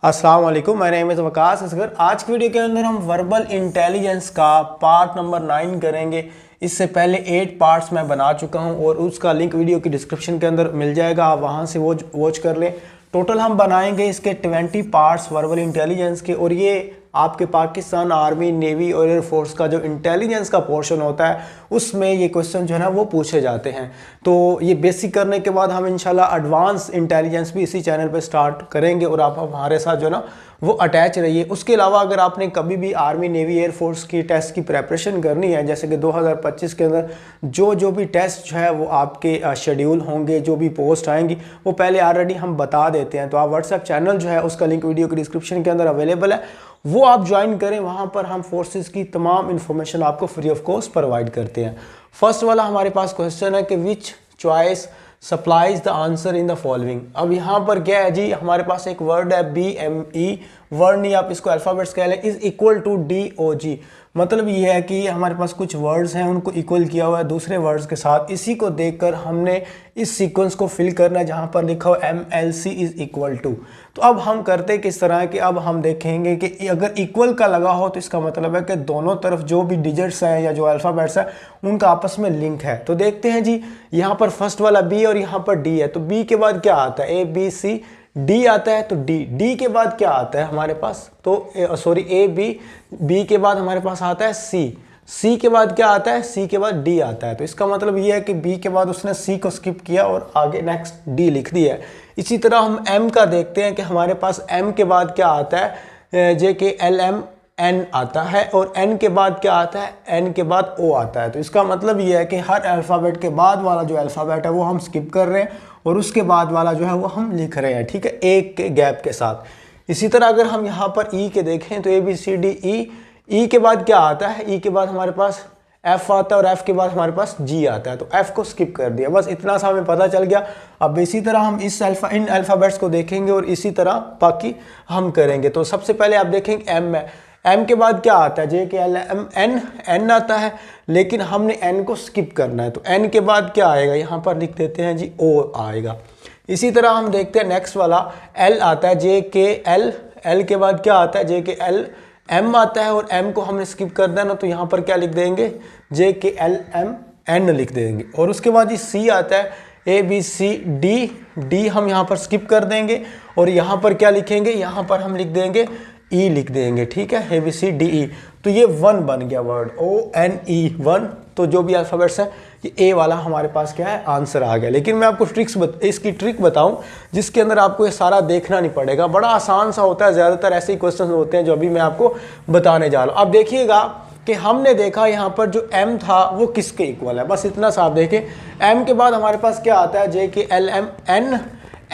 अस्सलाम वालेकुम, मेरा नेम इज़ वकास असगर। आज की वीडियो के अंदर हम वर्बल इंटेलिजेंस का पार्ट नंबर 9 करेंगे। इससे पहले 8 पार्ट्स मैं बना चुका हूं और उसका लिंक वीडियो की डिस्क्रिप्शन के अंदर मिल जाएगा, आप वहां से वॉच कर लें। टोटल हम बनाएंगे इसके 20 पार्ट्स वर्बल इंटेलिजेंस के, और ये आपके पाकिस्तान आर्मी, नेवी और एयरफोर्स का जो इंटेलिजेंस का पोर्शन होता है उसमें ये क्वेश्चन जो है ना वो पूछे जाते हैं। तो ये बेसिक करने के बाद हम इंशाल्लाह एडवांस इंटेलिजेंस भी इसी चैनल पे स्टार्ट करेंगे और आप हमारे साथ जो है ना वो अटैच रहिए। उसके अलावा अगर आपने कभी भी आर्मी, नेवी, एयरफोर्स की टेस्ट की प्रेपरेशन करनी है, जैसे कि 2025 के अंदर जो भी टेस्ट जो है वो आपके शेड्यूल होंगे, जो भी पोस्ट आएंगी वो पहले ऑलरेडी हम बता देते हैं। तो आप व्हाट्सएप चैनल जो है उसका लिंक वीडियो की डिस्क्रिप्शन के अंदर अवेलेबल है, वो आप ज्वाइन करें। वहाँ पर हम फोर्सेस की तमाम इन्फॉर्मेशन आपको फ्री ऑफ कॉस्ट प्रोवाइड करते हैं। फर्स्ट वाला हमारे पास क्वेश्चन है कि which choice supplies the answer in the following. अब यहाँ पर क्या है जी, हमारे पास एक वर्ड है BME, वर्ड नहीं आप इसको अल्फ़ाबेट्स कह लें, इज इक्वल टू DOG। मतलब ये है कि हमारे पास कुछ वर्ड्स हैं उनको इक्वल किया हुआ है दूसरे वर्ड्स के साथ। इसी को देखकर हमने इस सीक्वेंस को फिल करना है जहाँ पर लिखा हो MLC इज इक्वल टू। तो अब हम करते किस तरह है कि अब हम देखेंगे कि अगर इक्वल का लगा हो तो इसका मतलब है कि दोनों तरफ जो भी डिजिट्स हैं या जो अल्फ़ाबेट्स हैं उनका आपस में लिंक है। तो देखते हैं जी, यहाँ पर फर्स्ट वाला B और यहाँ पर D है, तो B के बाद क्या आता है, ABC, D आता है तो D के बाद क्या आता है हमारे पास, तो सॉरी B के बाद हमारे पास आता है C के बाद क्या आता है, C के बाद D आता है। तो इसका मतलब ये है कि B के बाद उसने C को स्किप किया और आगे नेक्स्ट D लिख दिया है। इसी तरह हम M का देखते हैं कि हमारे पास M के बाद क्या आता है, JKLMN आता है, और N के बाद क्या आता है, N के बाद O आता है। तो इसका मतलब ये है कि हर अल्फ़ाबेट के बाद वाला जो अल्फ़ाबेट है वो हम स्किप कर रहे हैं और उसके बाद वाला जो है वो हम लिख रहे हैं, ठीक है, एक के गैप के साथ। इसी तरह अगर हम यहाँ पर E के देखें तो ABCDE, E के बाद क्या आता है, E के बाद हमारे पास F आता है और F के बाद हमारे पास G आता है, तो F को स्किप कर दिया। बस इतना सा हमें पता चल गया। अब इसी तरह हम इन अल्फ़ाबेट्स को देखेंगे और इसी तरह बाकी हम करेंगे। तो सबसे पहले आप देखेंगे M है, M के बाद क्या आता है, JKLMN, N आता है, लेकिन हमने N को स्किप करना है। तो N के बाद क्या आएगा, यहाँ पर लिख देते हैं जी O आएगा। इसी तरह हम देखते हैं नेक्स्ट वाला L आता है, JKL, L के बाद क्या आता है, JKLM आता है, और M को हमने स्किप कर देना तो यहाँ पर क्या लिख देंगे, JKLMN लिख देंगे। और उसके बाद ये C आता है, ABCD हम यहाँ पर स्किप कर देंगे और यहाँ पर क्या लिखेंगे, यहाँ पर हम लिख देंगे E लिख देंगे, ठीक है, ABCDE। तो ये 1 बन गया वर्ड, ONE 1। तो जो भी अल्फ़ाबेट्स हैं ये A वाला हमारे पास क्या है, आंसर आ गया। लेकिन मैं आपको इसकी ट्रिक बताऊं जिसके अंदर आपको ये सारा देखना नहीं पड़ेगा, बड़ा आसान सा होता है। ज़्यादातर ऐसे ही क्वेश्चन होते हैं जो अभी मैं आपको बताने जा रहा हूँ। अब देखिएगा कि हमने देखा यहाँ पर जो M था वो किसके इक्वल है, बस इतना सा आप देखें। M के बाद हमारे पास क्या आता है, JKLMN,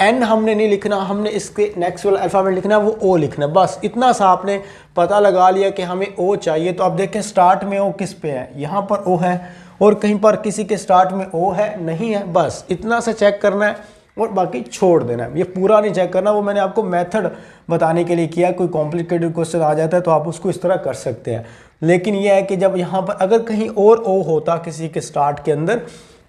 N हमने नहीं लिखना, हमने इसके नेक्स्ट वाला अल्फ़ाबेट लिखना है वो O लिखना है। बस इतना सा आपने पता लगा लिया कि हमें O चाहिए। तो आप देखें स्टार्ट में O किस पे है, यहाँ पर O है, और कहीं पर किसी के स्टार्ट में O है नहीं है। बस इतना सा चेक करना है और बाकी छोड़ देना है। ये पूरा नहीं चेक करना, वो मैंने आपको मेथड बताने के लिए किया। कोई कॉम्प्लिकेटेड क्वेश्चन आ जाता है तो आप उसको इस तरह कर सकते हैं। लेकिन यह है कि जब यहाँ पर अगर कहीं और O होता किसी के स्टार्ट के अंदर,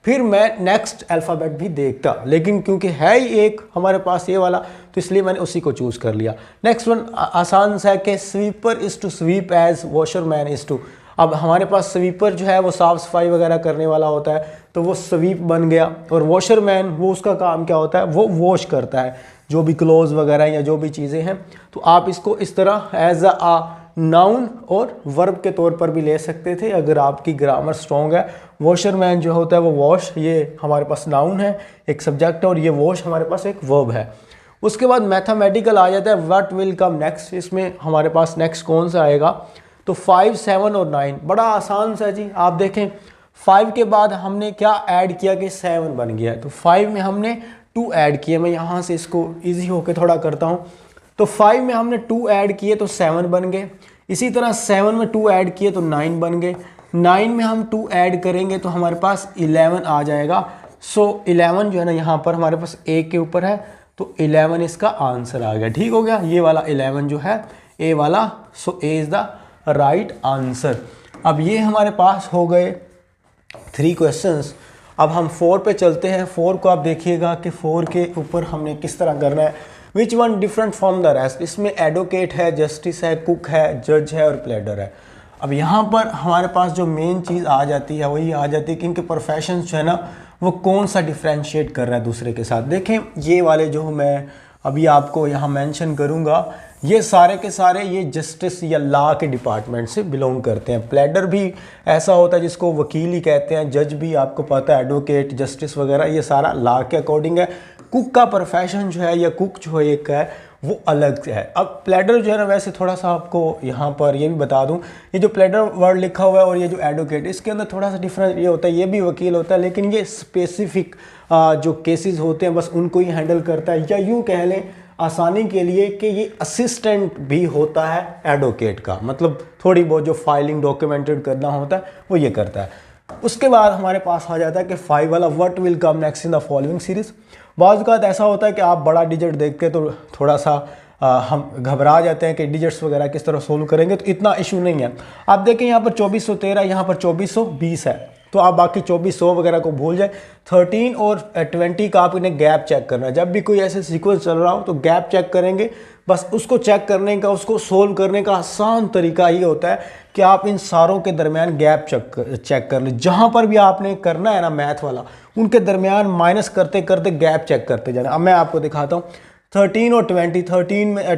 फिर मैं नेक्स्ट अल्फ़ाबेट भी देखता, लेकिन क्योंकि है ही एक हमारे पास ये वाला तो इसलिए मैंने उसी को चूज़ कर लिया। नेक्स्ट वन आसान सा है कि sweeper is to sweep as washerman is to. अब हमारे पास स्वीपर जो है वो साफ़ सफाई वगैरह करने वाला होता है, तो वो स्वीप बन गया। और वॉशरमैन वो उसका काम क्या होता है, वो वॉश करता है जो भी क्लोज वगैरह या जो भी चीज़ें हैं। तो आप इसको इस तरह एज अ नाउन और वर्ब के तौर पर भी ले सकते थे अगर आपकी ग्रामर स्ट्रॉन्ग है। वॉशरमैन जो होता है वो वॉश, ये हमारे पास नाउन है, एक सब्जेक्ट है, और ये वॉश हमारे पास एक वर्ब है। उसके बाद मैथमेटिकल आ जाता है, व्हाट विल कम नेक्स्ट। इसमें हमारे पास नेक्स्ट कौन सा आएगा, तो 5, 7 और 9 बड़ा आसान सा जी। आप देखें 5 के बाद हमने क्या ऐड किया कि 7 बन गया, तो 5 में हमने 2 ऐड किए। मैं यहाँ से इसको ईजी होके थोड़ा करता हूँ। तो 5 में हमने 2 ऐड किए तो 7 बन गए। इसी तरह 7 में 2 ऐड किए तो 9 बन गए। 9 में हम 2 ऐड करेंगे तो हमारे पास 11 आ जाएगा। सो 11 जो है ना यहाँ पर हमारे पास A के ऊपर है, तो 11 इसका आंसर आ गया। ठीक हो गया, ये वाला 11 जो है A वाला, सो A is the right answer. अब ये हमारे पास हो गए 3 क्वेश्चंस। अब हम 4 पे चलते हैं। 4 को आप देखिएगा कि 4 के ऊपर हमने किस तरह करना है। Which one different from the rest. इसमें एडवोकेट है, जस्टिस है, कुक है, जज है और प्लेडर है। अब यहाँ पर हमारे पास जो मेन चीज़ आ जाती है वही आ जाती है कि इनके प्रोफेशन जो है ना वो कौन सा डिफ्रेंशिएट कर रहा है दूसरे के साथ। देखें ये वाले जो मैं अभी आपको यहाँ मेंशन करूँगा ये सारे के सारे ये जस्टिस या लॉ के डिपार्टमेंट से बिलोंग करते हैं। प्लेडर भी ऐसा होता है जिसको वकील ही कहते हैं, जज भी आपको पता है, एडवोकेट, जस्टिस वगैरह ये सारा लॉ के अकॉर्डिंग है। कुक का प्रोफेशन जो है या कुक जो है एक है वो अलग है। अब प्लेडर जो है ना वैसे थोड़ा सा आपको यहाँ पर ये भी बता दूँ, ये जो प्लेडर वर्ड लिखा हुआ है और ये जो एडवोकेट इसके अंदर थोड़ा सा डिफरेंस ये होता है, ये भी वकील होता है लेकिन ये स्पेसिफिक जो केसेस होते हैं बस उनको ही हैंडल करता है, या यूँ कह लें आसानी के लिए कि ये असिस्टेंट भी होता है एडवोकेट का, मतलब थोड़ी बहुत जो फाइलिंग डॉक्यूमेंटेड करना होता है वो ये करता है। उसके बाद हमारे पास आ जाता है कि 5 वाला what will come next in the following series. बाज़ औक़ात ऐसा होता है कि आप बड़ा डिजिट देख के तो थोड़ा सा हम घबरा जाते हैं कि डिजिट्स वगैरह किस तरह सोल्व करेंगे, तो इतना इशू नहीं है। आप देखें यहाँ पर 2413, यहाँ पर 2420 है, तो आप बाकी 2400 वगैरह को भूल जाए। 13 और 20 का आप इन्हें गैप चेक करना है। जब भी कोई ऐसे सीक्वेंस चल रहा हो तो गैप चेक करेंगे, बस उसको चेक करने का, उसको सोल्व करने का आसान तरीका ये होता है कि आप इन सारों के दरमियान गैप चेक कर लें। जहाँ पर भी आपने करना है ना मैथ वाला, उनके दरमियान माइनस करते करते गैप चेक करते जाना। अब मैं आपको दिखाता हूँ 13 और 20,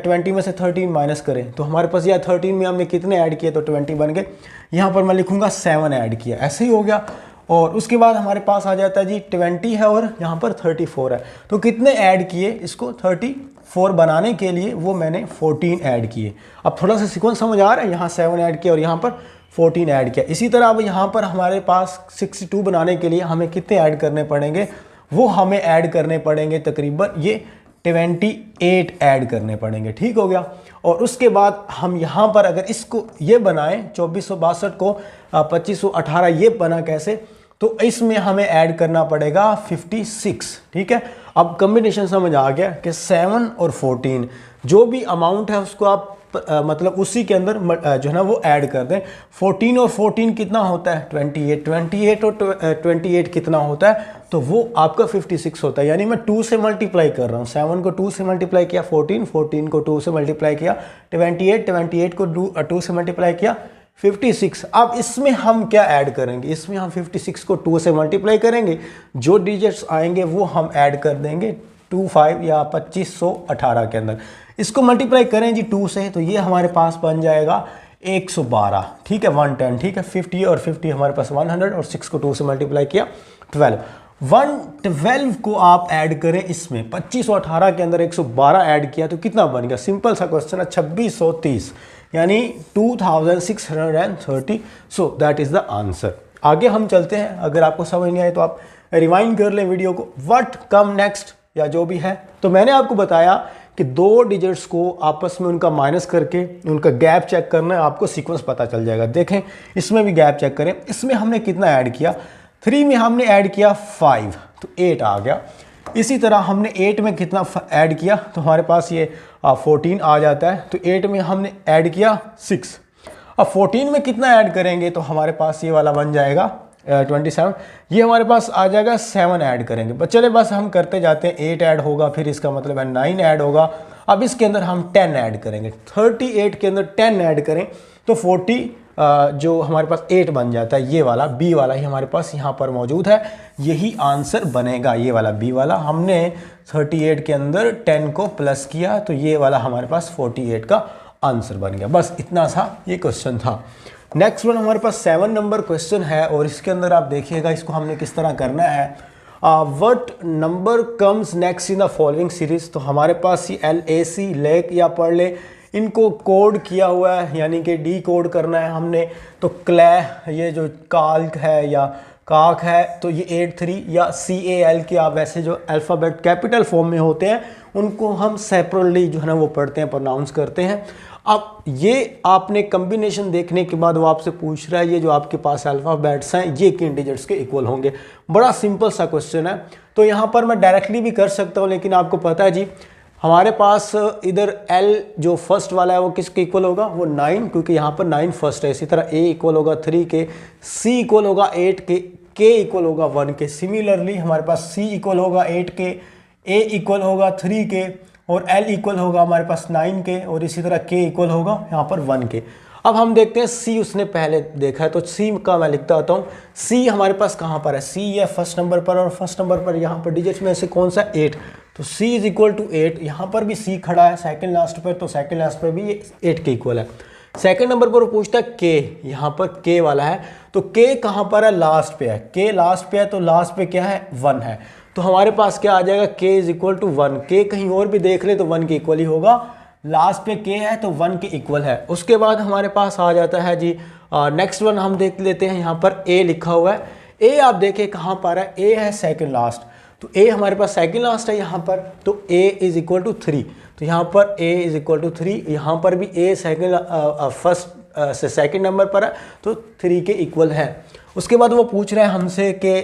20 में से 13 माइनस करें तो हमारे पास यह 13 में हमने कितने ऐड किए तो 20 बन गए। यहाँ पर मैं लिखूँगा 7 ऐड किया, ऐसे ही हो गया। और उसके बाद हमारे पास आ जाता है जी 20 है और यहाँ पर 34 है, तो कितने ऐड किए इसको 34 बनाने के लिए, वो मैंने 14 ऐड किए। अब थोड़ा सा सीक्वेंस समझ आ रहा है, यहाँ 7 ऐड किया और यहाँ पर 14 ऐड किया। इसी तरह अब यहाँ पर हमारे पास 62 बनाने के लिए हमें कितने ऐड करने पड़ेंगे, वो हमें ऐड करने पड़ेंगे तकरीबन ये 28 ऐड करने पड़ेंगे। ठीक हो गया। और उसके बाद हम यहाँ पर अगर इसको ये बनाएं 2462 को 2518 ये बना कैसे, तो इसमें हमें ऐड करना पड़ेगा 56। ठीक है। अब कॉम्बिनेशन समझ आ गया कि 7 और 14 जो भी अमाउंट है उसको आप मतलब उसी के अंदर जो है ना वो ऐड कर दें। 14 और 14 कितना होता है 28, 28 और 28 कितना होता है, तो वो आपका 56 होता है। यानी मैं 2 से मल्टीप्लाई कर रहा हूँ, 7 को 2 से मल्टीप्लाई किया 14, 14 को 2 से मल्टीप्लाई किया 28, 28 को 2 से मल्टीप्लाई किया 56। अब इसमें हम क्या ऐड करेंगे, इसमें हम 56 को 2 से मल्टीप्लाई करेंगे, जो डिजिट्स आएंगे वो हम ऐड कर देंगे 25 या 2518 के अंदर। इसको मल्टीप्लाई करें जी 2 से, तो ये हमारे पास बन जाएगा 112। ठीक है, 110। ठीक है, 50 और 50 हमारे पास 100 और 6 को 2 से मल्टीप्लाई किया 12। 112 को आप ऐड करें इसमें 2518 के अंदर 112 ऐड किया तो कितना बन गया। सिंपल सा क्वेश्चन है, 2630 यानी 2630। So that is the answer. आगे हम चलते हैं, अगर आपको समझ नहीं आए तो आप रिवाइंड कर लें वीडियो को। व्हाट कम नेक्स्ट या जो भी है, तो मैंने आपको बताया कि 2 डिजिट्स को आपस में उनका माइनस करके उनका गैप चेक करना है, आपको सीक्वेंस पता चल जाएगा। देखें इसमें भी गैप चेक करें, इसमें हमने कितना ऐड किया, 3 में हमने ऐड किया 5 तो 8 आ गया। इसी तरह हमने 8 में कितना ऐड किया तो हमारे पास ये 14 आ जाता है। तो 8 में हमने ऐड किया 6। अब 14 में कितना ऐड करेंगे तो हमारे पास ये वाला बन जाएगा 27। ये हमारे पास आ जाएगा 7 ऐड करेंगे। बस चले बस हम करते जाते हैं, 8 ऐड होगा, फिर इसका मतलब है 9 ऐड होगा। अब इसके अंदर हम 10 ऐड करेंगे, 38 के अंदर 10 ऐड करें तो 40 जो हमारे पास 8 बन जाता है। ये वाला बी वाला ही हमारे पास यहाँ पर मौजूद है, यही आंसर बनेगा। ये वाला बी वाला हमने 38 के अंदर 10 को प्लस किया तो ये वाला हमारे पास 48 का आंसर बन गया। बस इतना सा ये क्वेश्चन था। नेक्स्ट वन हमारे पास 7 नंबर क्वेश्चन है और इसके अंदर आप देखिएगा इसको हमने किस तरह करना है। What number comes next in the following series. तो हमारे पास ये LAC लेक या पढ़ ले, इनको कोड किया हुआ है यानी कि डी कोड करना है हमने। तो क्ले ये जो काल्क है या काक है तो ये 83 या CAL के आप वैसे जो अल्फ़ाबेट कैपिटल फॉर्म में होते हैं उनको हम सेपरेटली जो है ना वो पढ़ते हैं, प्रोनाउंस करते हैं। अब ये आपने कम्बिनेशन देखने के बाद वो आपसे पूछ रहा है ये जो आपके पास अल्फ़ाबेट्स हैं ये किन डिजिट्स के इक्वल होंगे। बड़ा सिंपल सा क्वेश्चन है। तो यहाँ पर मैं डायरेक्टली भी कर सकता हूँ, लेकिन आपको पता है जी हमारे पास इधर L जो फर्स्ट वाला है वो किसके इक्वल होगा, वो 9, क्योंकि यहाँ पर 9 फर्स्ट है। इसी तरह A इक्वल होगा 3 के, C इक्वल होगा 8 के, K इक्वल होगा 1 के। सिमिलरली हमारे पास C इक्वल होगा 8 के, A इक्वल होगा 3 के और L इक्वल होगा हमारे पास 9 के, और इसी तरह K इक्वल होगा यहाँ पर 1 के। अब हम देखते हैं C उसने पहले देखा है, तो C का मैं लिखता आता हूँ। C हमारे पास कहाँ पर है, C है फर्स्ट नंबर पर, और फर्स्ट नंबर पर यहाँ पर डिजिट्स में से कौन सा 8, तो C इज इक्वल टू 8। यहाँ पर भी C खड़ा है सेकंड लास्ट पर, तो सेकंड लास्ट पर भी ये 8 के इक्वल है। सेकंड नंबर पर वो पूछता है K, यहाँ पर K वाला है, तो K कहाँ पर है, लास्ट पे है। K लास्ट पे है, तो लास्ट पे क्या है, 1 है। तो हमारे पास क्या आ जाएगा, K is equal to 1। K कहीं और भी देख ले तो 1 के इक्वल ही होगा, लास्ट पे K है तो 1 के इक्वल है। उसके बाद हमारे पास आ जाता है जी नेक्स्ट वन हम देख लेते हैं। यहाँ पर A लिखा हुआ है। A आप देखें कहाँ पर है, A है सेकंड लास्ट, तो A हमारे पास सेकंड लास्ट है यहाँ पर, तो A इज इक्वल टू 3। तो यहाँ पर A इज इक्वल टू 3, यहाँ पर भी A सेकंड फर्स्ट से सेकंड नंबर पर है, तो 3 के इक्वल है। उसके बाद वो पूछ रहे हैं हमसे कि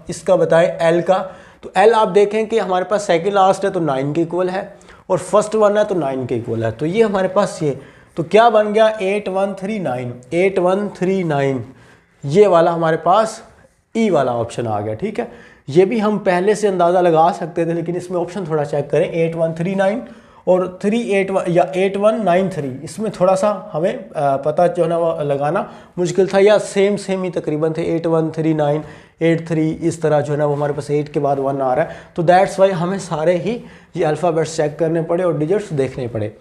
इसका बताएं L का, तो L आप देखें कि हमारे पास सेकंड लास्ट है तो 9 के इक्वल है, और फर्स्ट वन है तो 9 के इक्वल है। तो ये हमारे पास ये, तो क्या बन गया, 8139, 8139, ये वाला हमारे पास ई वाला ऑप्शन आ गया। ठीक है, ये भी हम पहले से अंदाज़ा लगा सकते थे, लेकिन इसमें ऑप्शन थोड़ा चेक करें, 8139 और 381 या 8193, इसमें थोड़ा सा हमें पता जो है ना वो लगाना मुश्किल था, या सेम ही तकरीबन थे, 8139, 83, इस तरह जो है ना वो हमारे पास 8 के बाद 1 आ रहा है। तो दैट्स वाई हमें सारे ही ये अल्फ़ाबेट्स चेक करने पड़े और डिजिट्स देखने पड़े।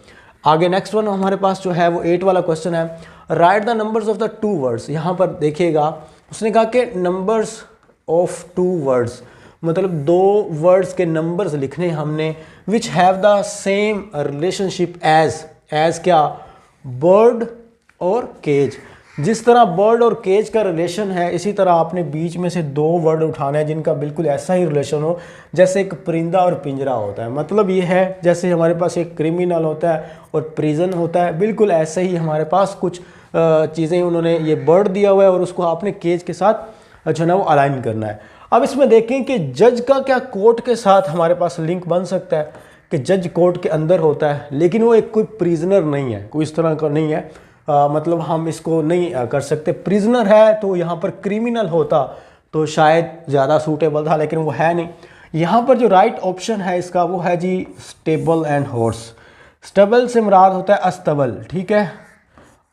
आगे नेक्स्ट वन हमारे पास जो है वो 8 वाला क्वेश्चन है, right the numbers of the 2 words. यहाँ पर देखिएगा उसने कहा कि नंबर्स ऑफ 2 वर्ड्स, मतलब 2 वर्ड्स के नंबर्स लिखने हमने, which have the same relationship as क्या, बर्ड और केज। जिस तरह बर्ड और केज का रिलेशन है, इसी तरह आपने बीच में से 2 वर्ड उठाने हैं जिनका बिल्कुल ऐसा ही रिलेशन हो, जैसे एक परिंदा और पिंजरा होता है। मतलब ये है जैसे हमारे पास एक क्रिमिनल होता है और प्रिजन होता है, बिल्कुल ऐसे ही हमारे पास कुछ चीज़ें उन्होंने ये बर्ड दिया हुआ है और उसको आपने केज के साथ जो है ना वो अलाइन करना है। अब इसमें देखें कि जज का क्या कोर्ट के साथ हमारे पास लिंक बन सकता है, कि जज कोर्ट के अंदर होता है, लेकिन वो एक कोई प्रिजनर नहीं है, कोई इस तरह का नहीं है, मतलब हम इसको नहीं कर सकते। प्रिजनर है तो यहाँ पर क्रिमिनल होता तो शायद ज़्यादा सूटेबल था, लेकिन वो है नहीं। यहाँ पर जो राइट ऑप्शन है इसका वो है जी स्टेबल एंड हॉर्स। स्टेबल से मुराद होता है अस्तबल, ठीक है,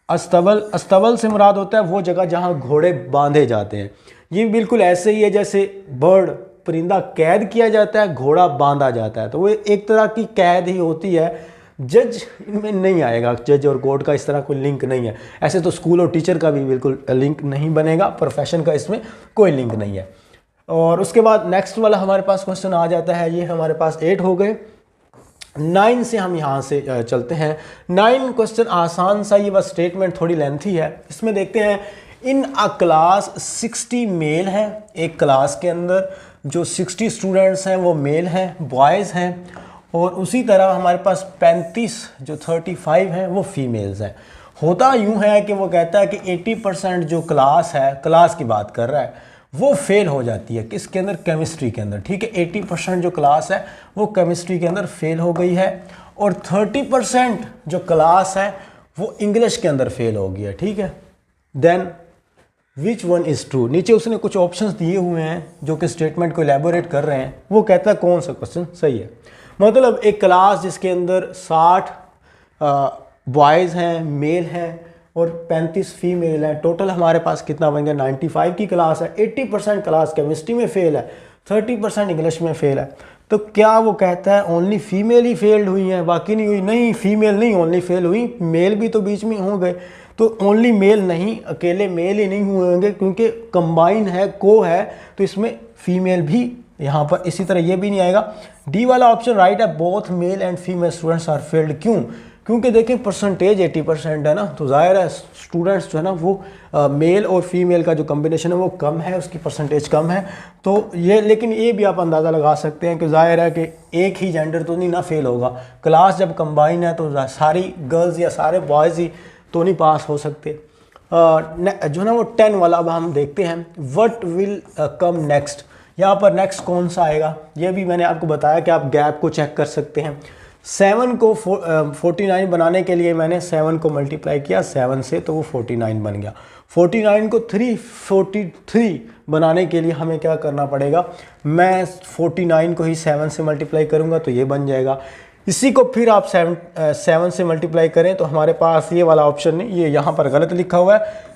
अस्तबल से मुराद होता है वो जगह जहाँ घोड़े बांधे जाते हैं। ये बिल्कुल ऐसे ही है जैसे बर्ड, परिंदा कैद किया जाता है, घोड़ा बांधा जाता है, तो वो एक तरह की कैद ही होती है। जज इनमें नहीं आएगा, जज और कोर्ट का इस तरह कोई लिंक नहीं है। ऐसे तो स्कूल और टीचर का भी बिल्कुल लिंक नहीं बनेगा, प्रोफेशन का इसमें कोई लिंक नहीं है। और उसके बाद नेक्स्ट वाला हमारे पास क्वेश्चन आ जाता है, ये हमारे पास 8 हो गए। 9 से हम यहाँ से चलते हैं। 9 क्वेश्चन आसान सा, ये बस स्टेटमेंट थोड़ी लेंथी है। इसमें देखते हैं, इन अ क्लास 60 मेल हैं, एक क्लास के अंदर जो 60 स्टूडेंट्स हैं वो मेल हैं, बॉयज़ हैं, और उसी तरह हमारे पास 35 जो 35 हैं वो फीमेल्स हैं। होता यूँ है कि वो कहता है कि 80% जो क्लास है, क्लास की बात कर रहा है, वो फेल हो जाती है किसके अंदर, केमिस्ट्री के अंदर। ठीक है, 80% जो क्लास है वो केमिस्ट्री के अंदर फेल हो गई है, और 30% जो क्लास है वो इंग्लिश के अंदर फेल हो गई है। ठीक है, then which one is true. नीचे उसने कुछ ऑप्शंस दिए हुए हैं जो कि स्टेटमेंट को एलैबोरेट कर रहे हैं, वो कहता है कौन सा क्वेश्चन सही है। मतलब एक क्लास जिसके अंदर 60 बॉयज़ हैं, मेल हैं, और 35 फीमेल हैं, टोटल हमारे पास कितना बन गया, 95 की क्लास है। 80% क्लास केमिस्ट्री में फेल है, 30% इंग्लिश में फेल है। तो क्या वो कहता है ओनली फीमेल ही फेल्ड हुई हैं, बाकी नहीं हुई? नहीं, फीमेल नहीं ओनली फेल हुई, मेल भी तो बीच में हो गए। तो ओनली मेल नहीं, अकेले मेल ही नहीं हुए होंगे, क्योंकि कंबाइन है, को है, तो इसमें फीमेल भी यहाँ पर इसी तरह ये भी नहीं आएगा। डी वाला ऑप्शन राइट है, both male and female students are failed. क्यों? क्योंकि देखिए परसेंटेज 80% है ना, तो जाहिर है स्टूडेंट्स जो है ना वो मेल और फीमेल का जो कम्बिनेशन है वो कम है, उसकी परसेंटेज कम है। तो ये, लेकिन ये भी आप अंदाज़ा लगा सकते हैं कि जाहिर है कि एक ही जेंडर तो नहीं ना फेल होगा। क्लास जब कंबाइन है तो सारी गर्ल्स या सारे बॉयज़ ही तो नहीं पास हो सकते। जो ना वो 10 वाला अब हम देखते हैं, व्हाट विल कम नेक्स्ट। यहाँ पर नेक्स्ट कौन सा आएगा, ये भी मैंने आपको बताया कि आप गैप को चेक कर सकते हैं। 7 को 49 बनाने के लिए मैंने 7 को मल्टीप्लाई किया 7 से, तो वो 49 बन गया। 49 को 343 बनाने के लिए हमें क्या करना पड़ेगा, मैं 49 को ही 7 से मल्टीप्लाई करूँगा तो ये बन जाएगा। इसी को फिर आप 7 से मल्टीप्लाई करें तो हमारे पास ये वाला ऑप्शन नहीं, ये यहाँ पर गलत लिखा हुआ है,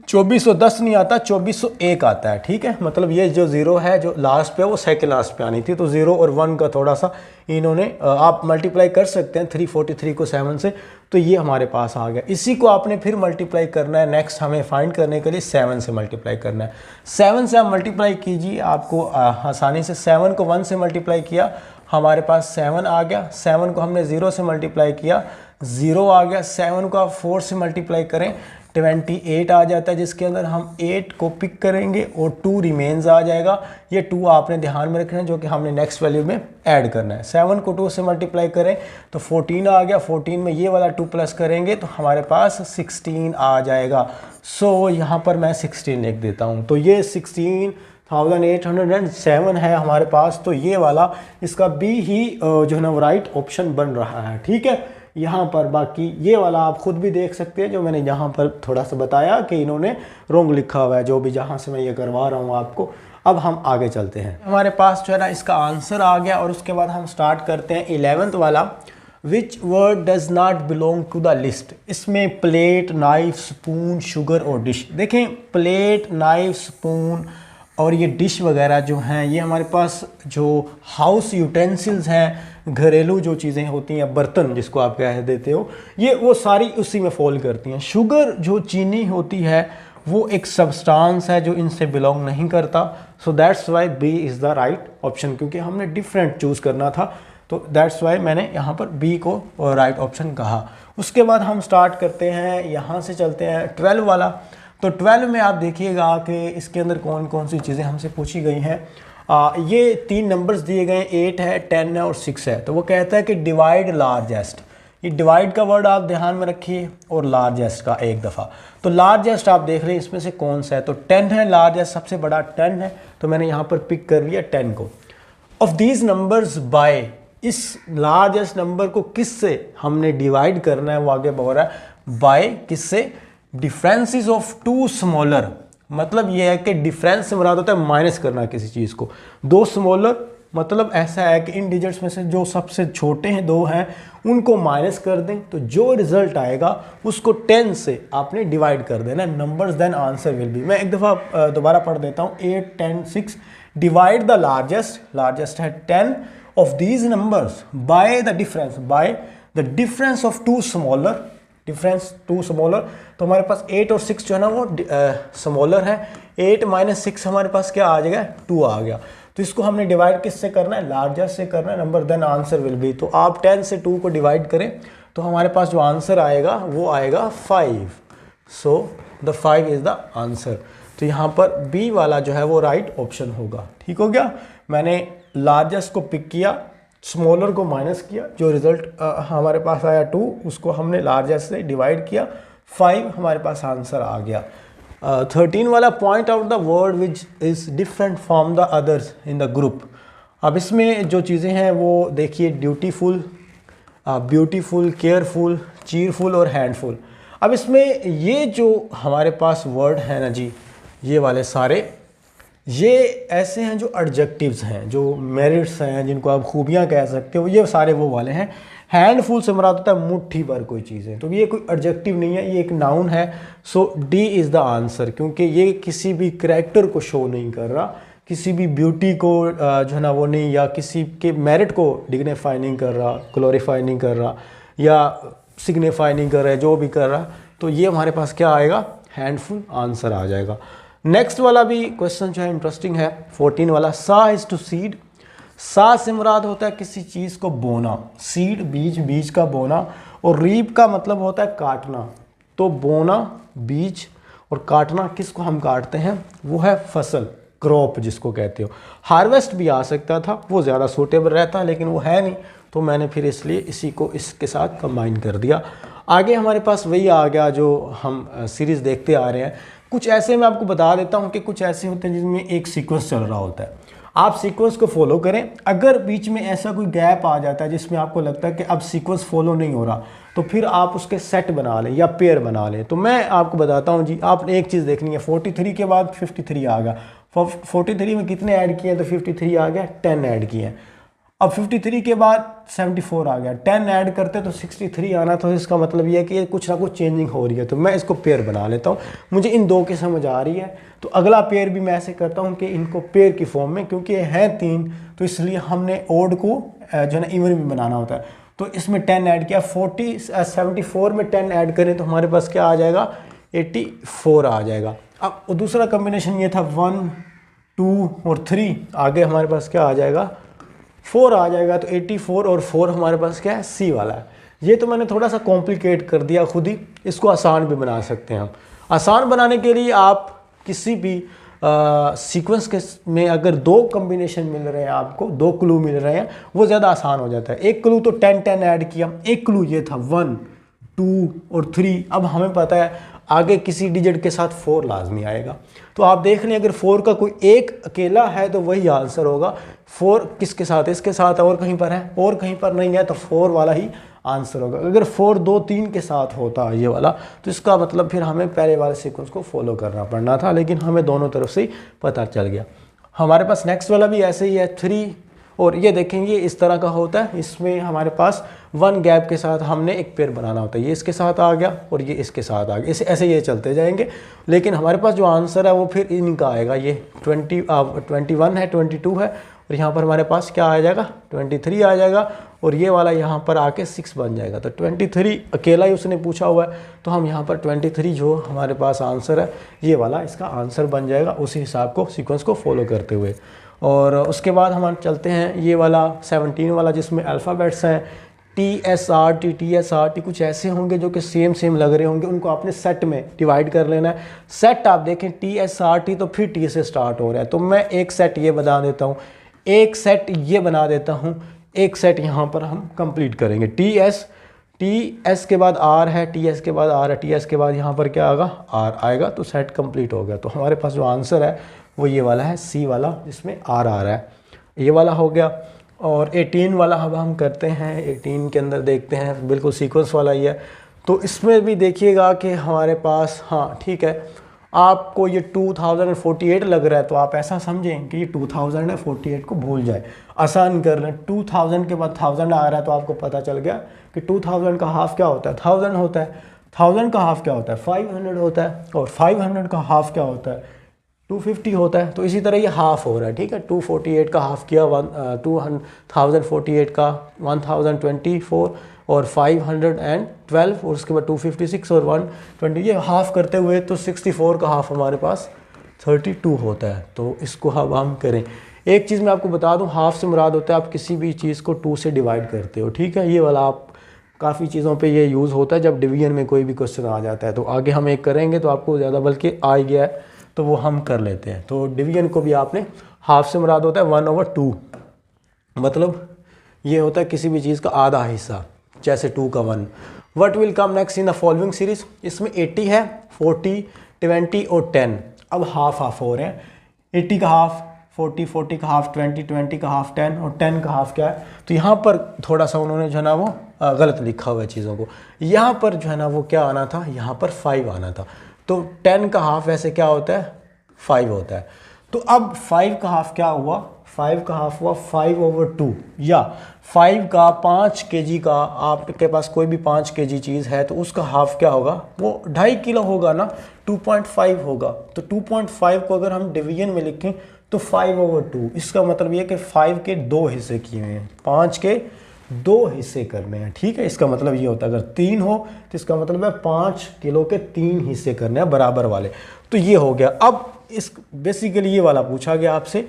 2410 नहीं आता, 2401 आता है। ठीक है, मतलब ये जो ज़ीरो है जो लास्ट पे है वो सेकंड लास्ट पे आनी थी, तो 0 और 1 का थोड़ा सा इन्होंने आप मल्टीप्लाई कर सकते हैं 343 को 7 से, तो ये हमारे पास आ गया। इसी को आपने फिर मल्टीप्लाई करना है, नेक्स्ट हमें फाइंड करने के लिए 7 से मल्टीप्लाई करना है। 7 से आप मल्टीप्लाई कीजिए, आपको आसानी से 7 को 1 से मल्टीप्लाई किया, हमारे पास 7 आ गया। 7 को हमने 0 से मल्टीप्लाई किया, 0 आ गया। 7 को आप 4 से मल्टीप्लाई करें 28 आ जाता है, जिसके अंदर हम 8 को पिक करेंगे और 2 रिमेन्स आ जाएगा। ये 2 आपने ध्यान में रखना है, जो कि हमने नेक्स्ट वैल्यू में ऐड करना है। 7 को 2 से मल्टीप्लाई करें तो 14 आ गया, 14 में ये वाला 2 प्लस करेंगे तो हमारे पास 16 आ जाएगा। सो यहाँ पर मैं 16 लिख देता हूँ, तो ये 16,807 है हमारे पास। तो ये वाला इसका बी ही जो है ना राइट ऑप्शन बन रहा है। ठीक है, यहाँ पर बाकी ये वाला आप खुद भी देख सकते हैं, जो मैंने यहाँ पर थोड़ा सा बताया कि इन्होंने रॉन्ग लिखा हुआ है, जो भी जहाँ से मैं ये करवा रहा हूँ आपको। अब हम आगे चलते हैं, हमारे पास जो है ना इसका आंसर आ गया, और उसके बाद हम स्टार्ट करते हैं 11th वाला। Which word does not belong to the list. इसमें प्लेट, नाइफ, स्पून, शुगर और डिश। देखें, प्लेट, नाइफ, स्पून और ये डिश वगैरह जो हैं, ये हमारे पास जो हाउस यूटेंसिल्स हैं, घरेलू जो चीज़ें होती हैं, बर्तन जिसको आप कह देते हो, ये वो सारी उसी में फॉल करती हैं। शुगर जो चीनी होती है वो एक सब्सटेंस है जो इनसे बिलोंग नहीं करता। So that's why B is the right option, क्योंकि हमने डिफरेंट चूज़ करना था, तो दैट्स वाई मैंने यहाँ पर बी को राइट ऑप्शन कहा। उसके बाद हम स्टार्ट करते हैं, यहाँ से चलते हैं 12 वाला। तो 12 में आप देखिएगा कि इसके अंदर कौन कौन सी चीज़ें हमसे पूछी गई हैं। ये 3 नंबर्स दिए गए, 8 है, 10 है और 6 है। तो वो कहता है कि डिवाइड लार्जेस्ट। ये डिवाइड का वर्ड आप ध्यान में रखिए, और लार्जेस्ट का एक दफ़ा। तो लार्जेस्ट आप देख लें इसमें से कौन सा है, तो 10 है, लार्जेस्ट सबसे बड़ा 10 है, तो मैंने यहाँ पर पिक कर लिया 10 को। ऑफ दीज नंबर्स बाय, इस लार्जेस्ट नंबर को किस से हमने डिवाइड करना है, वो आगे बोल रहा है बाय किससे, डिफरेंसेस ऑफ 2 स्मॉलर। मतलब ये है कि डिफरेंस से मुराद होता है माइनस करना किसी चीज़ को। 2 स्मॉलर मतलब ऐसा है कि इन डिजिट्स में से जो सबसे छोटे हैं 2 हैं, उनको माइनस कर दें, तो जो रिजल्ट आएगा उसको 10 से आपने डिवाइड कर देना, numbers then answer will be. मैं एक दफ़ा दोबारा पढ़ देता हूँ, 8, 10, 6 डिवाइड द लार्जेस्ट है 10 of these numbers by the difference of 2 smaller, difference 2 smaller. तो हमारे पास 8 और 6 जो है ना वो स्मॉलर है। 8 माइनस 6 हमारे पास क्या आ जाएगा, 2 आ गया। तो इसको हमने डिवाइड किससे करना है, लार्जेस्ट से करना है, number then answer will be. तो आप 10 से 2 को डिवाइड करें तो हमारे पास जो आंसर आएगा वो आएगा 5। So the 5 is the answer. तो यहाँ पर बी वाला जो है वो राइट ऑप्शन होगा। ठीक हो गया, मैंने लार्जेस्ट को पिक किया, स्मॉलर को माइनस किया, जो रिजल्ट हमारे पास आया 2, उसको हमने लार्जेस्ट से डिवाइड किया, 5 हमारे पास आंसर आ गया। 13 वाला, point out the word which is different from the others in the group. अब इसमें जो चीज़ें हैं वो देखिए, ड्यूटीफुल, ब्यूटीफुल, केयरफुल, चीयरफुल और हैंडफुल। अब इसमें ये जो हमारे पास वर्ड हैं ना जी, ये वाले सारे, ये ऐसे हैं जो एडजेक्टिव्स हैं, जो मेरिट्स हैं, जिनको आप खूबियाँ कह सकते हो, ये सारे वो वाले हैं। हैंडफुल से मुराद होता है मुट्ठी भर कोई चीज़ें, तो ये कोई एडजेक्टिव नहीं है, ये एक नाउन है। सो डी इज़ द आंसर, क्योंकि ये किसी भी करैक्टर को शो नहीं कर रहा, किसी भी ब्यूटी को जो है ना वो नहीं, या किसी के मेरिट को डिग्निफाई नहीं कर रहा, ग्लोरीफाई नहीं कर रहा, या सिग्निफाई नहीं कर रहा है, जो भी कर रहा। तो ये हमारे पास क्या आएगा, हैंडफुल आंसर आ जाएगा। नेक्स्ट वाला भी क्वेश्चन जो है इंटरेस्टिंग है, 14 वाला। सा इज़ टू सीड। सा से मुराद होता है किसी चीज़ को बोना, सीड बीज, बीज का बोना, और रीप का मतलब होता है काटना। तो बोना, बीज, और काटना, किसको हम काटते हैं, वो है फसल, क्रॉप जिसको कहते हो। हार्वेस्ट भी आ सकता था, वो ज़्यादा सूटेबल रहता, लेकिन वो है नहीं, तो मैंने फिर इसलिए इसी को इसके साथ कंबाइन कर दिया। आगे हमारे पास वही आ गया जो हम सीरीज़ देखते आ रहे हैं। कुछ ऐसे मैं आपको बता देता हूँ कि कुछ ऐसे होते हैं जिसमें एक सीक्वेंस चल रहा होता है, आप सीक्वेंस को फॉलो करें। अगर बीच में ऐसा कोई गैप आ जाता है जिसमें आपको लगता है कि अब सीक्वेंस फॉलो नहीं हो रहा, तो फिर आप उसके सेट बना लें या पेयर बना लें। तो मैं आपको बताता हूँ जी, आपने एक चीज़ देखनी है, 43 के बाद 53 आ गया, 43 में कितने ऐड किए हैं, तो 53 आ गया, 10 ऐड किए हैं। अब 53 के बाद 74 आ गया, 10 ऐड करते तो 63 आना, तो इसका मतलब ये है कि कुछ ना कुछ चेंजिंग हो रही है। तो मैं इसको पेयर बना लेता हूँ, मुझे इन दो की समझ आ रही है। तो अगला पेयर भी मैं ऐसे करता हूँ कि इनको पेयर की फॉर्म में, क्योंकि ये हैं 3 तो इसलिए हमने ओड को जो है ना इवन भी बनाना होता है। तो इसमें 10 ऐड किया, 74 में 10 ऐड करें तो हमारे पास क्या आ जाएगा, 84 आ जाएगा। अब दूसरा कॉम्बिनेशन ये था 1 2 और 3, आगे हमारे पास क्या आ जाएगा, 4 आ जाएगा। तो 84 और 4 हमारे पास क्या है, सी वाला है। ये तो मैंने थोड़ा सा कॉम्प्लिकेट कर दिया खुद ही, इसको आसान भी बना सकते हैं हम। आसान बनाने के लिए आप किसी भी सीक्वेंस के में अगर 2 कॉम्बिनेशन मिल रहे हैं, आपको 2 क्लू मिल रहे हैं, वो ज़्यादा आसान हो जाता है। एक क्लू तो 10 ऐड किया, एक क्लू ये था 1 2 और 3। अब हमें पता है आगे किसी डिजिट के साथ 4 लाजमी आएगा। तो आप देख लें अगर 4 का कोई एक अकेला है तो वही आंसर होगा। 4 किसके साथ, इसके साथ और कहीं पर है, और कहीं पर नहीं है, तो 4 वाला ही आंसर होगा। अगर 4 2 3 के साथ होता ये वाला, तो इसका मतलब फिर हमें पहले वाले सीक्वेंस को फॉलो करना पड़ना था, लेकिन हमें दोनों तरफ से ही पता चल गया। हमारे पास नेक्स्ट वाला भी ऐसे ही है 3, और ये देखेंगे इस तरह का होता है। इसमें हमारे पास 1 गैप के साथ हमने एक पेयर बनाना होता है, ये इसके साथ आ गया और ये इसके साथ आ गया, इसे ऐसे ये चलते जाएंगे। लेकिन हमारे पास जो आंसर है वो फिर इनका आएगा, ये 21 है, 22 है, और यहाँ पर हमारे पास क्या आ जाएगा, 23 आ जाएगा, और ये वाला यहाँ पर आके 6 बन जाएगा। तो 23 अकेला ही उसने पूछा हुआ है, तो हम यहाँ पर 23 जो हमारे पास आंसर है ये वाला इसका आंसर बन जाएगा, उसी हिसाब को सीक्वेंस को फॉलो करते हुए। और उसके बाद हम चलते हैं ये वाला 17 वाला, जिसमें अल्फ़ाबेट्स हैं TSRT TSRT, कुछ ऐसे होंगे जो कि सेम लग रहे होंगे, उनको आपने सेट में डिवाइड कर लेना है। सेट आप देखें TSRT तो फिर T से स्टार्ट हो रहा है, तो मैं एक सेट ये बना देता हूँ, एक सेट ये बना देता हूँ, एक सेट यहाँ पर हम कंप्लीट करेंगे। TS के बाद R है, TS के बाद R है, TS के बाद यहाँ पर क्या आएगा, R आएगा, तो सेट कंप्लीट हो गया। तो हमारे पास जो आंसर है वो ये वाला है, C वाला, जिसमें R आ रहा है, ये वाला हो गया। और 18 वाला अब हम करते हैं, 18 के अंदर देखते हैं, बिल्कुल सीक्वेंस वाला ही है। तो इसमें भी देखिएगा कि हमारे पास, हाँ ठीक है, आपको ये 2048 लग रहा है तो आप ऐसा समझें कि ये 2048 को भूल जाए, आसान कर लें। 2000 के बाद 1000 आ रहा है तो आपको पता चल गया कि 2000 का हाफ क्या होता है, 1000 होता है। 1000 का हाफ क्या होता है, 500 होता है, और 500 का हाफ क्या होता है, 250 होता है। तो इसी तरह ये हाफ हो रहा है, ठीक है। 248 का हाफ किया, 1048 का 1024 और 512, और उसके बाद 256 और 120, ये हाफ करते हुए तो 64 का हाफ हमारे पास 32 होता है। तो इसको हम करें। एक चीज़ मैं आपको बता दूं, हाफ से मुराद होता है आप किसी भी चीज़ को 2 से डिवाइड करते हो, ठीक है। ये वाला आप काफ़ी चीज़ों पे ये यूज़ होता है जब डिवीजन में कोई भी क्वेश्चन आ जाता है। तो आगे हम एक करेंगे तो आपको ज़्यादा बल्कि आ गया है तो वो हम कर लेते हैं। तो डिवीजन को भी आपने हाफ से मुराद होता है 1/2, मतलब ये होता है किसी भी चीज़ का आधा हिस्सा, जैसे 2 का 1। What will come next in the following series, इसमें 80 है, 40, 20 और 10। अब हाफ हाफ हो रहे हैं, 80 का हाफ 40, 40 का हाफ 20, 20 का हाफ 10 और 10 का हाफ क्या है। तो यहाँ पर थोड़ा सा उन्होंने जो है ना वो गलत लिखा हुआ है चीज़ों को। यहाँ पर जो है ना वो क्या आना था, यहाँ पर 5 आना था। तो 10 का हाफ वैसे क्या होता है, 5 होता है। तो अब 5 का हाफ क्या हुआ, 5 का हाफ हुआ 5/2, या 5 का 5 kg का, आपके पास कोई भी 5 kg चीज़ है तो उसका हाफ क्या होगा, वो 2.5 किलो होगा ना, 2.5 होगा। तो 2.5 को अगर हम डिवीजन में लिखें तो 5/2, इसका मतलब ये कि 5 के 2 हिस्से किए हुए हैं, 5 के 2 हिस्से करने हैं, ठीक है। इसका मतलब ये होता है अगर 3 हो तो इसका मतलब है 5 किलो के 3 हिस्से करने हैं बराबर वाले। तो ये हो गया। अब इस बेसिकली ये वाला पूछा गया आपसे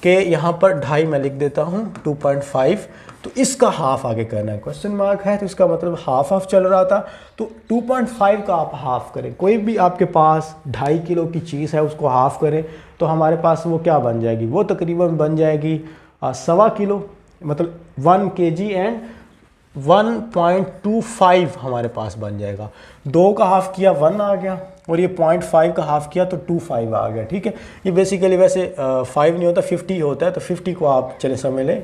कि यहाँ पर 2.5 मैं लिख देता हूँ, 2.5, तो इसका हाफ आगे करना है, क्वेश्चन मार्क है तो इसका मतलब हाफ हाफ चल रहा था। तो 2.5 का आप हाफ करें, कोई भी आपके पास 2.5 किलो की चीज़ है उसको हाफ करें तो हमारे पास वो क्या बन जाएगी, वो तकरीबन बन जाएगी 1.25 किलो, मतलब 1 kg एंड 1.25 हमारे पास बन जाएगा। 2 का हाफ किया 1 आ गया, और ये 0.5 का हाफ किया तो 25 आ गया, ठीक है। ये बेसिकली वैसे 5 नहीं होता 50 होता है, तो 50 को आप चले समझ लें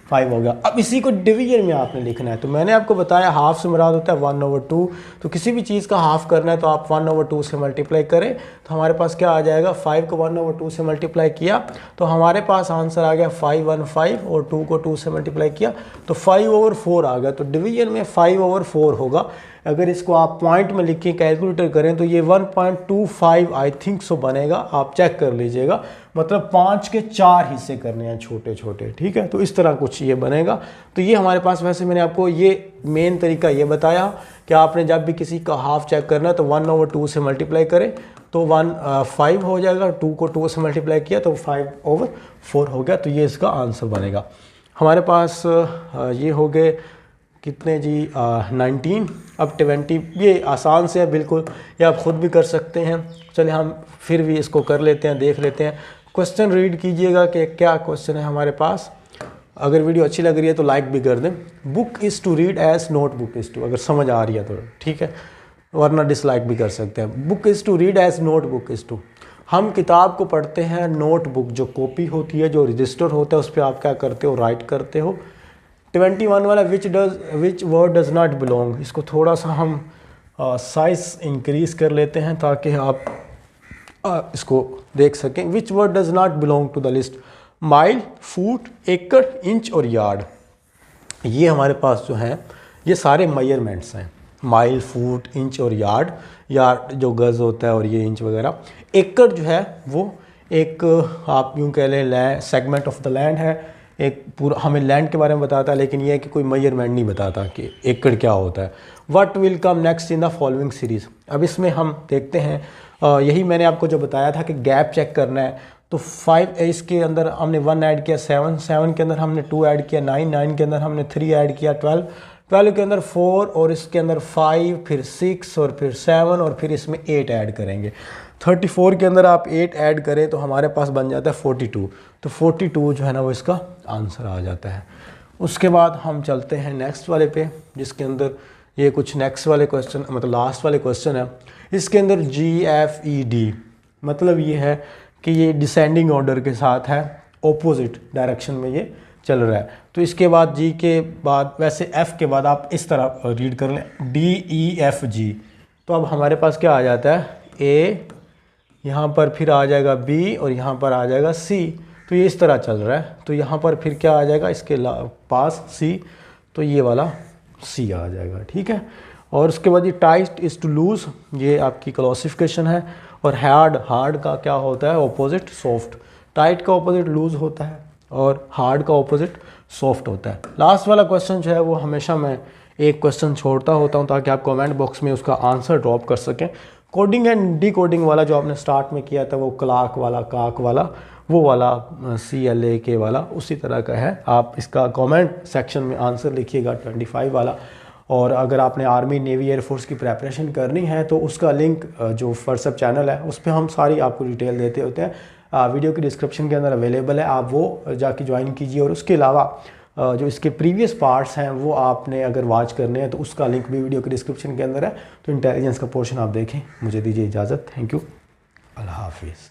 5 हो गया। अब इसी को डिवीजन में आपने लिखना है। तो मैंने आपको बताया हाफ से मुराद होता है 1/2। तो किसी भी चीज़ का हाफ करना है तो आप 1/2 से मल्टीप्लाई करें तो हमारे पास क्या आ जाएगा, 5 को 1/2 से मल्टीप्लाई किया तो हमारे पास आंसर आ गया 515, और 2 को 2 से मल्टीप्लाई किया तो 5/4 आ गया। तो डिवीजन में 5/4 होगा। अगर इसको आप पॉइंट में लिख के कैलकुलेटर करें तो ये 1.25 आई थिंक सो बनेगा, आप चेक कर लीजिएगा। मतलब 5 के 4 हिस्से करने हैं छोटे छोटे, ठीक है। तो इस तरह कुछ ये बनेगा। तो ये हमारे पास, वैसे मैंने आपको ये मेन तरीका ये बताया कि आपने जब भी किसी का हाफ चेक करना है तो 1/2 से मल्टीप्लाई करें तो 5 हो जाएगा, 2 को 2 से मल्टीप्लाई किया तो 5/4 हो गया। तो ये इसका आंसर बनेगा। हमारे पास ये हो गए कितने जी, 19। अब 20, ये आसान से है बिल्कुल, ये आप ख़ुद भी कर सकते हैं। चलिए हम फिर भी इसको कर लेते हैं, देख लेते हैं। क्वेश्चन रीड कीजिएगा कि क्या क्वेश्चन है हमारे पास। अगर वीडियो अच्छी लग रही है तो लाइक भी कर दें। Book is to read as notebook is to, अगर समझ आ रही है तो ठीक है, वरना डिसलाइक भी कर सकते हैं। Book is to read as notebook is to, हम किताब को पढ़ते हैं, नोट बुक जो कॉपी होती है, जो रजिस्टर होता है, उस पर आप क्या करते हो, राइट करते हो। 21 वाला which word does not belong, इसको थोड़ा सा हम साइज इंक्रीज कर लेते हैं ताकि आप इसको देख सकें। Which word does not belong to the list, mile, foot, acre, inch और यार्ड। ये हमारे पास जो हैं ये सारे मेजरमेंट्स हैं, माइल, फुट, इंच और यार्ड। यार्ड जो गज होता है और ये इंच वगैरह। एकड़ जो है वो एक आप यूँ कह लें सेगमेंट ऑफ द लैंड है, एक पूरा हमें लैंड के बारे में बताता है, लेकिन ये है कि कोई मेजरमेंट नहीं बताता कि एकड़ क्या होता है। What will come next in the following series, अब इसमें हम देखते हैं, यही मैंने आपको जो बताया था कि गैप चेक करना है। तो 5, इसके अंदर हमने 1 ऐड किया, 7 के अंदर हमने 2 ऐड किया, 9 के अंदर हमने 3 ऐड किया, 12 के अंदर 4 और इसके अंदर 5, फिर 6 और फिर 7 और फिर इसमें 8 ऐड करेंगे। 34 के अंदर आप 8 ऐड करें तो हमारे पास बन जाता है 42। तो 42 जो है ना वो इसका आंसर आ जाता है। उसके बाद हम चलते हैं नेक्स्ट वाले पे, जिसके अंदर ये कुछ नेक्स्ट वाले क्वेश्चन, मतलब लास्ट वाले क्वेश्चन है। इसके अंदर GFED मतलब ये है कि ये डिसेंडिंग ऑर्डर के साथ है, ऑपोजिट डायरेक्शन में ये चल रहा है। तो इसके बाद जी के बाद, वैसे F के बाद आप इस तरह रीड कर लें, DEFG। तो अब हमारे पास क्या आ जाता है, A, यहाँ पर फिर आ जाएगा B और यहाँ पर आ जाएगा C। तो ये इस तरह चल रहा है। तो यहाँ पर फिर क्या आ जाएगा इसके पास C, तो ये वाला C आ जाएगा, ठीक है। और उसके बाद ये टाइट इज़ टू लूज, ये आपकी क्लासिफिकेशन है। और हार्ड का क्या होता है, ऑपोजिट सॉफ्ट। टाइट का ऑपोजिट लूज होता है और हार्ड का ऑपोजिट सॉफ्ट होता है। लास्ट वाला क्वेश्चन जो है वो हमेशा मैं एक क्वेश्चन छोड़ता होता हूँ ताकि आप कमेंट बॉक्स में उसका आंसर ड्रॉप कर सकें। कोडिंग एंड डी कोडिंग वाला जो आपने स्टार्ट में किया था, वो क्लाक वाला, काक वाला, वो वाला CLAK वाला उसी तरह का है। आप इसका कमेंट सेक्शन में आंसर लिखिएगा 25 वाला। और अगर आपने आर्मी, नेवी, एयरफोर्स की प्रेपरेशन करनी है तो उसका लिंक जो व्हाट्सएप चैनल है उस पर हम सारी आपको डिटेल देते होते हैं, वीडियो की डिस्क्रिप्शन के अंदर अवेलेबल है, आप वो जाके ज्वाइन कीजिए। और उसके अलावा जो इसके प्रीवियस पार्ट्स हैं वो आपने अगर वॉच करने हैं तो उसका लिंक भी वीडियो के डिस्क्रिप्शन के अंदर है। तो इंटेलिजेंस का पोर्शन आप देखें। मुझे दीजिए इजाज़त। थैंक यू, अल्लाह हाफिज़।